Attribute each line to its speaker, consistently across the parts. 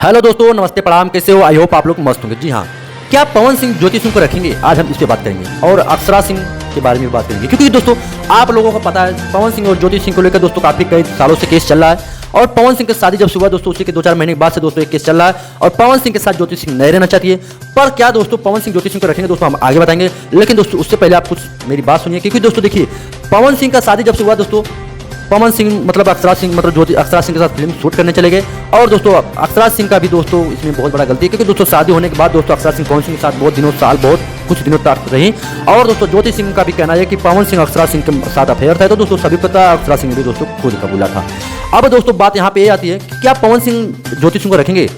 Speaker 1: Hello दोस्तों, नमस्ते, प्रणाम। कैसे हो? आई होप आप लोग मस्त होंगे। जी हाँ, क्या पवन सिंह ज्योति सिंह को रखेंगे? आज हम इस पे बात करेंगे और अक्षरा सिंह के बारे में बात करेंगे, क्योंकि दोस्तों आप लोगों को पता है पवन सिंह और ज्योति सिंह को लेकर दोस्तों काफी कई सालों से केस चल रहा है। और पवन सिंह की शादी जब से हुआ दोस्तों उसी के 2-4 महीने के बाद से दोस्तों एक केस चल रहा है और पवन सिंह के साथ ज्योति सिंह नहीं रहना चाहती है। पर क्या दोस्तों पवन सिंह ज्योति सिंह को रखेंगे? दोस्तों हम आगे बताएंगे, लेकिन दोस्तों उससे पहले आप कुछ मेरी बात सुनिए, क्योंकि दोस्तों देखिए पवन सिंह का शादी जब से हुआ दोस्तों पवन सिंह मतलब अक्षरा सिंह मतलब ज्योति अक्षरा सिंह के साथ फिल्म शूट करने चले गए। और दोस्तों अक्षरा सिंह का भी दोस्तों इसमें बहुत बड़ा गलती है, क्योंकि दोस्तों शादी होने के बाद दोस्तों अक्षरा सिंह पवन सिंह के साथ बहुत कुछ दिनों तक रही। और दोस्तों ज्योति सिंह का भी कहना है कि पवन सिंह अक्षरा सिंह के साथ अफेयर था, तो दोस्तों सभी पता है अक्षरा सिंह ने भी दोस्तों खुद कबूला था। अब दोस्तों बात यहाँ पे ये आती है कि क्या पवन सिंह ज्योति सिंह को रखेंगे?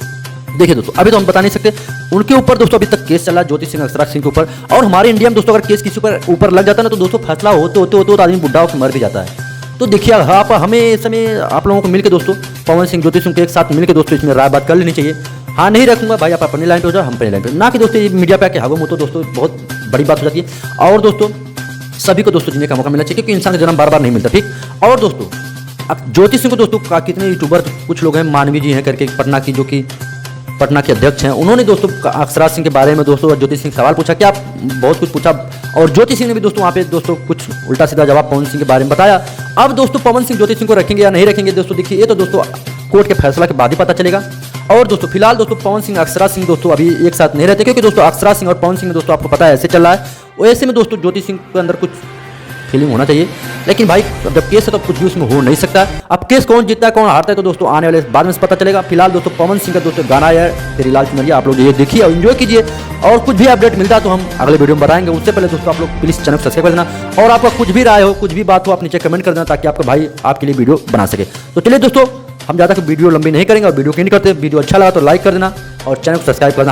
Speaker 1: देखिए दोस्तों अभी तो हम बता नहीं सकते, उनके ऊपर दोस्तों अभी तक केस चला है ज्योति सिंह अक्षरा सिंह के ऊपर। और हमारे इंडिया में दोस्तों अगर केस किसी ऊपर लग जाता है ना तो दोस्तों फैसला होते होते आदमी बुढ़ा होकर मर भी जाता है। तो देखिए आप हमें इस समय आप लोगों को मिलकर दोस्तों पवन सिंह ज्योति सिंह के एक साथ मिलकर दोस्तों इसमें राय बात कर लेनी चाहिए। हाँ नहीं रखूंगा भाई, आप अपनी लाइन पे हो जाओ, हम अपनी लाइन पे, ना कि दोस्तों ये मीडिया पे आके हवा मुँह तो दोस्तों बहुत बड़ी बात हो जाती है। और दोस्तों सभी को दोस्तों जीने का मौका मिलना चाहिए, क्योंकि इंसान का जन्म बार बार नहीं मिलता। ठीक, और दोस्तों अब ज्योति सिंह को दोस्तों कितने यूट्यूबर कुछ लोग हैं, मानवी जी हैं करके पटना की, जो कि पटना के अध्यक्ष हैं, उन्होंने दोस्तों अक्षरा सिंह के बारे में दोस्तों ज्योति सिंह सवाल पूछा, क्या बहुत कुछ पूछा। और ज्योति सिंह ने भी दोस्तों वहाँ पे दोस्तों कुछ उल्टा सीधा जवाब पवन सिंह के बारे में बताया। अब दोस्तों पवन सिंह ज्योति सिंह को रखेंगे या नहीं रखेंगे दोस्तों देखिए ये तो दोस्तों कोर्ट के फैसला के बाद ही पता चलेगा। और दोस्तों फिलहाल दोस्तों पवन सिंह अक्षरा सिंह दोस्तों अभी एक साथ नहीं रहते, क्योंकि दोस्तों अक्षरा सिंह और पवन सिंह दोस्तों आपको पता है ऐसे चल रहा है। और ऐसे में दोस्तों ज्योति सिंह के अंदर कुछ फीलिंग होना चाहिए, लेकिन भाई जब केस है तो कुछ भी उसमें हो नहीं सकता। अब केस कौन जीतता है कौन हारता है तो दोस्तों आने वाले बाद में पता चलेगा। फिलहाल दोस्तों पवन सिंह का दोस्तों गाना है तेरी लाल चुनरिया, आप लोग ये देखिए और एंजॉय कीजिए। और कुछ भी अपडेट मिलता है तो हम अगले वीडियो में बताएंगे। उससे पहले दोस्तों आप लोग प्लीज चैनल सब्सक्राइब कर देना, और आपका कुछ भी राय हो कुछ भी बात हो आप नीचे कमेंट कर देना, ताकि आपका भाई आपके लिए वीडियो बना सके। तो चलिए दोस्तों हम ज़्यादा वीडियो लंबी नहीं करेंगे और वीडियो क्यों नहीं करते, वीडियो अच्छा लगा तो लाइक कर देना और चैनल को सब्सक्राइब करना।